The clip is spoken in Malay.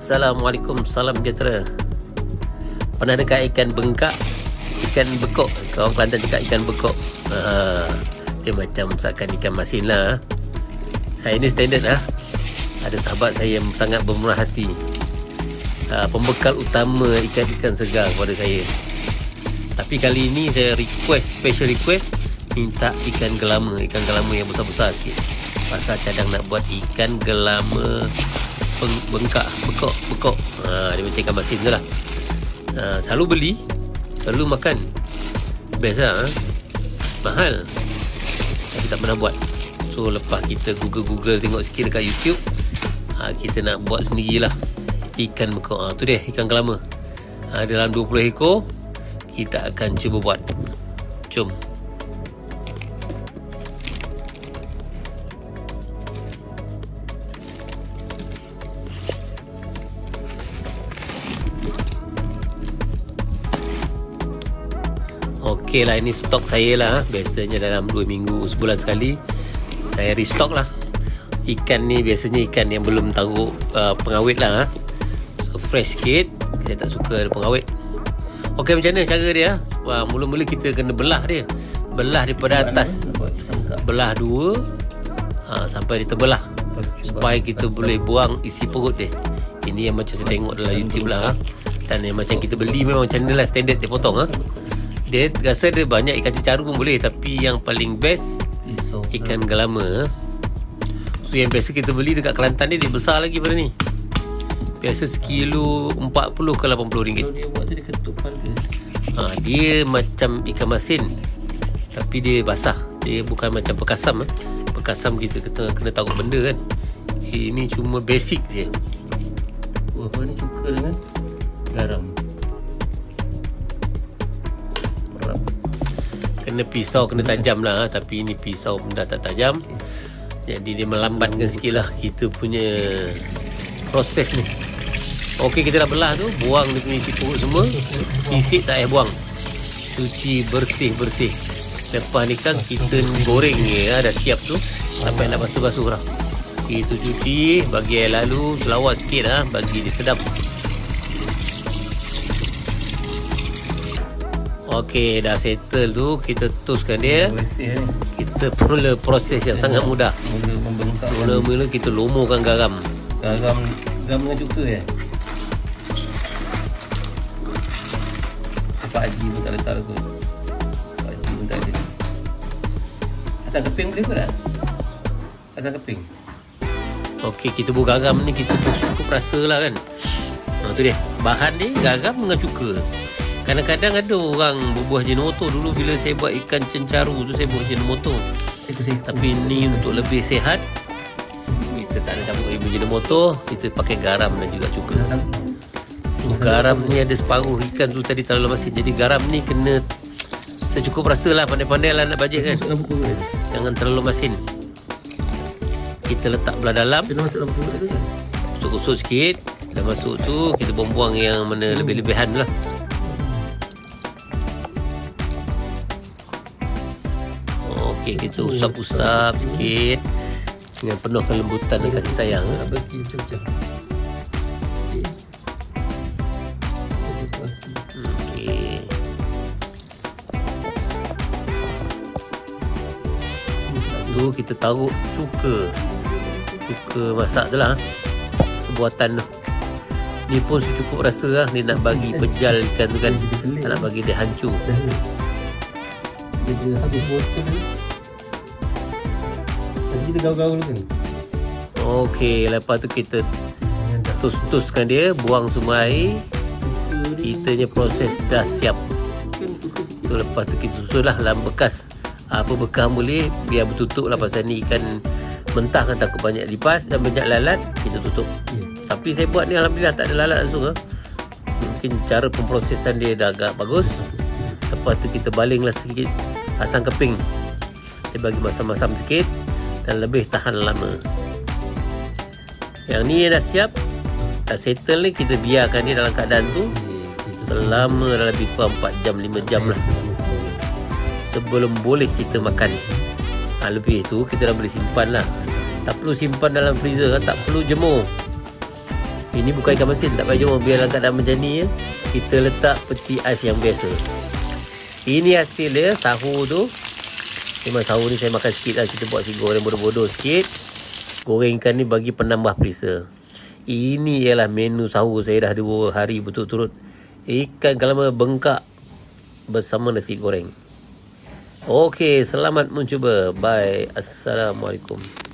Assalamualaikum, salam sejahtera. Pernah dekat ikan bengkak, ikan bekok. Orang Kelantan cakap ikan bekok. Dia macam misalkan ikan masin lah. Saya ni standard lah. Ada sahabat saya yang sangat bermurah hati, pembekal utama ikan-ikan segar kepada saya. Tapi kali ini saya special request, minta ikan gelama yang besar-besar sikit. Pasal cadang nak buat ikan gelama bengkak, bekok. Dia macam ikan masin tu lah. Selalu beli, selalu makan. Best lah. Mahal, tapi tak pernah buat. So lepas kita google tengok sikit dekat YouTube, kita nak buat sendirilah ikan bekok. Tu dia ikan gelama. Dalam 20 ekor kita akan cuba buat. Jom. Okey lah, ini stok saya lah. Biasanya dalam 2 minggu, sebulan sekali saya restock lah. Ikan ni biasanya ikan yang belum tahu pengawet lah. So fresh sikit. Saya tak suka ada pengawet. Okey, macam mana cara dia? Mula-mula kita kena belah dia. Belah daripada atas, belah dua sampai dia terbelah, supaya kita boleh buang isi perut dia. Ini yang macam saya tengok dalam YouTube lah. Dan yang macam kita beli memang macam ni lah, standard dia potong. Dia rasa dia banyak ikan cecaru pun boleh, tapi yang paling best ikan gelama. So yang biasa kita beli dekat Kelantan ni, dia besar lagi pada ni. Biasa sekilo 40 ke 80 ringgit. Kalau dia buat tu dia ketuk harga. Dia macam ikan masin, tapi dia basah. Dia bukan macam pekasam. Pekasam kita kena taruh benda kan. Ini cuma basic je. Apa ni, cuka dengan garam. Kena pisau, kena tajam lah. Tapi ini pisau pun dah tak tajam. Jadi dia melambatkan sikit lah kita punya proses ni. Okey, kita dah belah tu. Buang dia punya isi perut semua. Sisik tak payah buang. Cuci bersih-bersih. Lepas ni kan kita goreng ni dah siap tu. Sampai nak basuh-basuh lah. Kita cuci, bagi air lalu, selawat sikit lah, bagi dia sedap. Okey, dah settle tu, kita toskan dia. Kita mula proses yang sangat mudah. Mula-mula kita lomokan garam. Garam dengan cuka ya. Pak Haji pun tak letak tu. Pak Haji pun tak ada. Asam keping boleh ke tak? Asam keping. Okey, kita buat garam ni, kita cukup rasa lah kan. Tu dia, bahan ni garam dengan cuka. Kadang-kadang ada orang berbuah Ajinomoto. Dulu bila saya buat ikan cencaru tu, saya buat Ajinomoto. Tapi ni untuk lebih sihat, kita tak ada campur Ajinomoto. Kita pakai garam dan juga cuka. Garam ni ada separuh ikan tu tadi terlalu masin. Jadi garam ni kena secukup rasa lah. Pandai-pandai lah nak bajet kan. Jangan terlalu masin. Kita letak belah dalam, usut-usut sikit. Dah masuk tu, kita buang-buang yang mana lebih-lebihan lah. Okey, kita usap-usap sikit dengan penuh kelembutan dan kasih sayang. Okey. Tu kita taruh cuka masak tu lah. Buatan tu ni pun secukup rasa lah. Dia nak bagi pejal ikan tu kan, tak nak bagi dia hancur. Dia habis botol ni. Kita gaul-gaul kan. Okey, lepas tu kita tus-tuskan dia, buang semua air. Kitanya proses dah siap. Tu lepas tu kita susun lah dalam bekas. Apa bekas boleh, biar bertutup lah. Pasal ni ikan mentah kan, takut banyak lipas dan banyak lalat, kita tutup. Tapi saya buat ni alhamdulillah tak ada lalat langsung. Mungkin cara pemprosesan dia dah agak bagus. Lepas tu kita balinglah sikit asam keping. Dia bagi masam-masam sikit dan lebih tahan lama. Yang ni dah siap, dah settle ni. Kita biarkan dia dalam keadaan tu selama lebih kurang 4 jam 5 jam lah, sebelum boleh kita makan. Lebih tu kita dah boleh simpan lah. Tak perlu simpan dalam freezer, tak perlu jemur. Ini bukan ikan masin, tak payah. Jom biar dalam keadaan macam ni ya. Kita letak peti ais yang biasa. Ini hasil dia sahur tu. Memang sahur ni saya makan sikit lah. Kita buat si goreng bodoh-bodoh sikit. Goreng ikan ni bagi penambah perisa. Ini ialah menu sahur saya dah 2 hari berturut-turut. Ikan kalama bengkak bersama nasi goreng. Okey, selamat mencuba. Bye. Assalamualaikum.